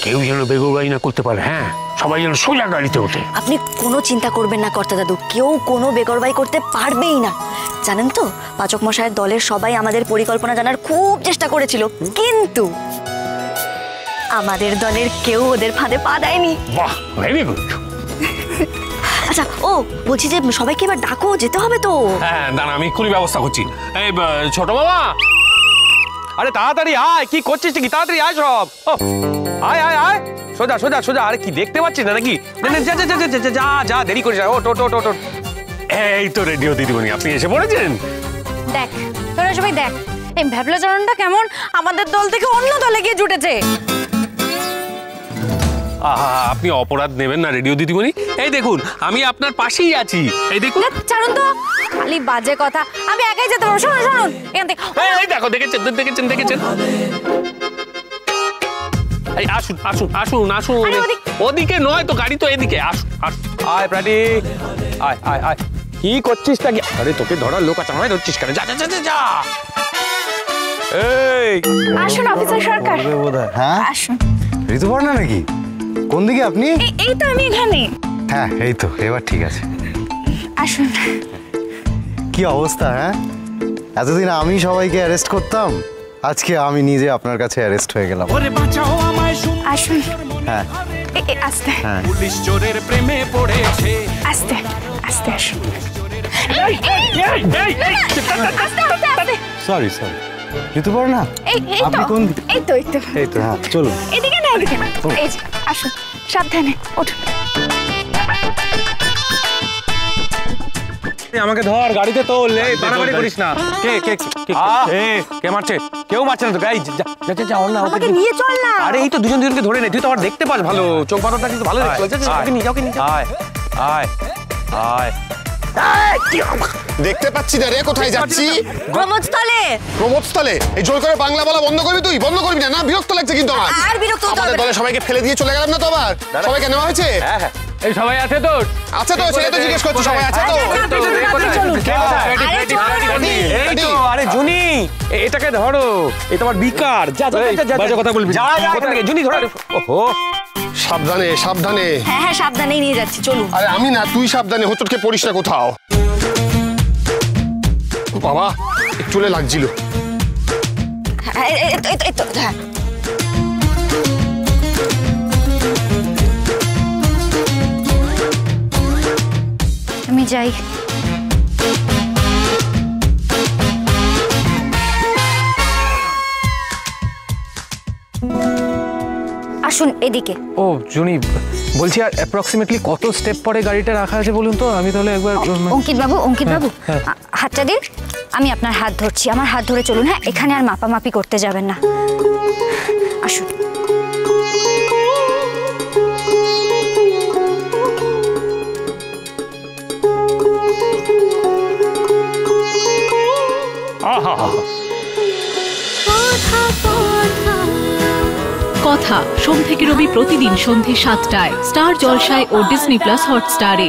কেউ যেন বেগরবাড়ি না করতে পারে। হ্যাঁ, সবাই যেন সোজা গাড়িতে ওঠে। আপনি কোনো চিন্তা করবেন না কর্তা দাদু, কেউ কোনো বেগরবাড়ি করতে পারবেই না। জানেন তো, পাচক মশাইয়ের দলের সবাই আমাদের পরিকল্পনা জানার খুব চেষ্টা করেছিল, কিন্তু আমাদের দলের কেউ ওদের ফাঁদে পা দেয়নি। বাহ, ভেরি গুড। আচ্ছা, ও বলছি যে সবাইকে এবার ডাকো, যেতে হবে তো। হ্যাঁ, দাঁড়া, আমি এক্ষুনি ব্যবস্থা করছি। এই ছোট বাবা, আরে তাড়াতাড়ি আয়, কি করছিস কি? তাড়াতাড়ি আয় সব। আয় আয় আয়, সোজা সোজা সোজা। আরে কি দেখতে পাচ্ছিস না নাকি? যা যা যা যা যা যা, দেরি করিস না। ওট ওট ওট ওট। এই তো রেডিও দিদিমণি, আপনি এসে পড়েছেন। দেখ তোরা সবাই দেখ, এই ভ্যাবলাচরণটা কেমন আমাদের দল থেকে অন্য দলে গিয়ে জুটেছে। আপনি অপরাধ নেবেন না রেডিও দিদিমণি। এই দেখুন, আমি আপনার পাশেই আছি। এই দেখুন। ছাড়ুন তো, খালি বাজে কথা। আমি একাই যেতে পারবো। শুনুন শুনুন, এখান থেকে। এই দেখো, দেখেছেন দেখেছেন দেখেছেন। এই আসুন আসুন আসুন আসুন। ওদিকে নয় তো, গাড়ি তো এদিকে। আসুন আসুন। আয় প্রাটি, আয় আয় আয়। কি করছিস নাকি? আরে তোকে ধরার লোক আছে, আমায় ধরছিস কেন? যা যা যা যা। এই আসুন অফিসার সরকার। হ্যাঁ, আসুন। ঋতুপর্ণা নাকি? কোন দিকে আপনি? এই তো আমি এখানে। হ্যাঁ, এই তো, এবার ঠিক আছে। আসুন। কি অবস্থা? হ্যাঁ, এতদিন আমি সবাইকে অ্যারেস্ট করতাম, আজকে আমি নিজে আপনার কাছে অ্যারেস্ট হয়ে গেলাম। আসুন। হ্যাঁ, আস্তে। হ্যাঁ, পুলিশ চোরের প্রেমে পড়েছে। আস্তে আস্তে আসুন। Sorry sorry. ঋতুপর্ণা, আপনি কোন দিকে? এই তো এই তো এই তো, হ্যাঁ চলুন। এদিকে না, এদিকে না। এই যে আসুন, সাবধানে উঠুন। আমাকে ধর, গাড়িতে তোল। এই বাড়াবাড়ি করিস না। কে কে কে মারছে? কেউ মারছে না তো। গাই যা যা যা, না আমাকে নিয়ে চল না। আরে এই তো দুজন দুজনকে ধরে নে, তুই তো আবার দেখতে পাস ভালো, চোখ পাতাটা কিন্তু ভালো দেখতে পাচ্ছিস। ওকে নিয়ে যাও, ওকে নিয়ে যাও। আয় আয় আয়। দেখতে পাচ্ছি না রে, কোথায় যাচ্ছি? প্রমোদস্থলে। প্রমোদস্থলে? এই জোর করে বাংলা বলা বন্ধ করবি তুই? বন্ধ করবি না? না, বিরক্ত লাগছে কিন্তু আমার। আর বিরক্ত হতে আমাদের হবে দলে সবাইকে ফেলে দিয়ে চলে গেলাম না তো আবার? সবাইকে নেওয়া হয়েছে? হ্যাঁ হ্যাঁ। এই সবাই আছে তো? আছে তো, সেটা তো জিজ্ঞেস করছি। সবাই আছে তো? এই তো, আরে জুনি, এটাকে ধরো। এই তোমার বিকার। যা যা যা, বাজে কথা বলবি। যা যা, কোথা থেকে? জুনি ধরো। ওহো, সাবধানে সাবধানে। হ্যাঁ হ্যাঁ, সাবধানেই নিয়ে যাচ্ছি, চলুন। আরে আমি না, তুই সাবধানে। হোঁচটকে পড়িস না কোথাও। বাবা, চলে লাগছিল। হ্যাঁ, এই তো, হ্যাঁ। আমি যাই। আসুন এদিকে। ও জুনি, বলছি আর অ্যাপ্রক্সিমেটলি কত স্টেপ পরে গাড়িটা রাখা আছে বলুন তো? আমি তাহলে একবার। অঙ্কিত বাবু, হাতটা দিন। আমি আপনার হাত ধরছি, আমার হাত ধরে চলুন। হ্যাঁ, এখানে আর মাপামাপি করতে যাবেন না। আসুন। কথা সোম থেকে রবি প্রতিদিন সন্ধে ৭টায় স্টার জলসায় ও ডিজনি প্লাস হটস্টারে।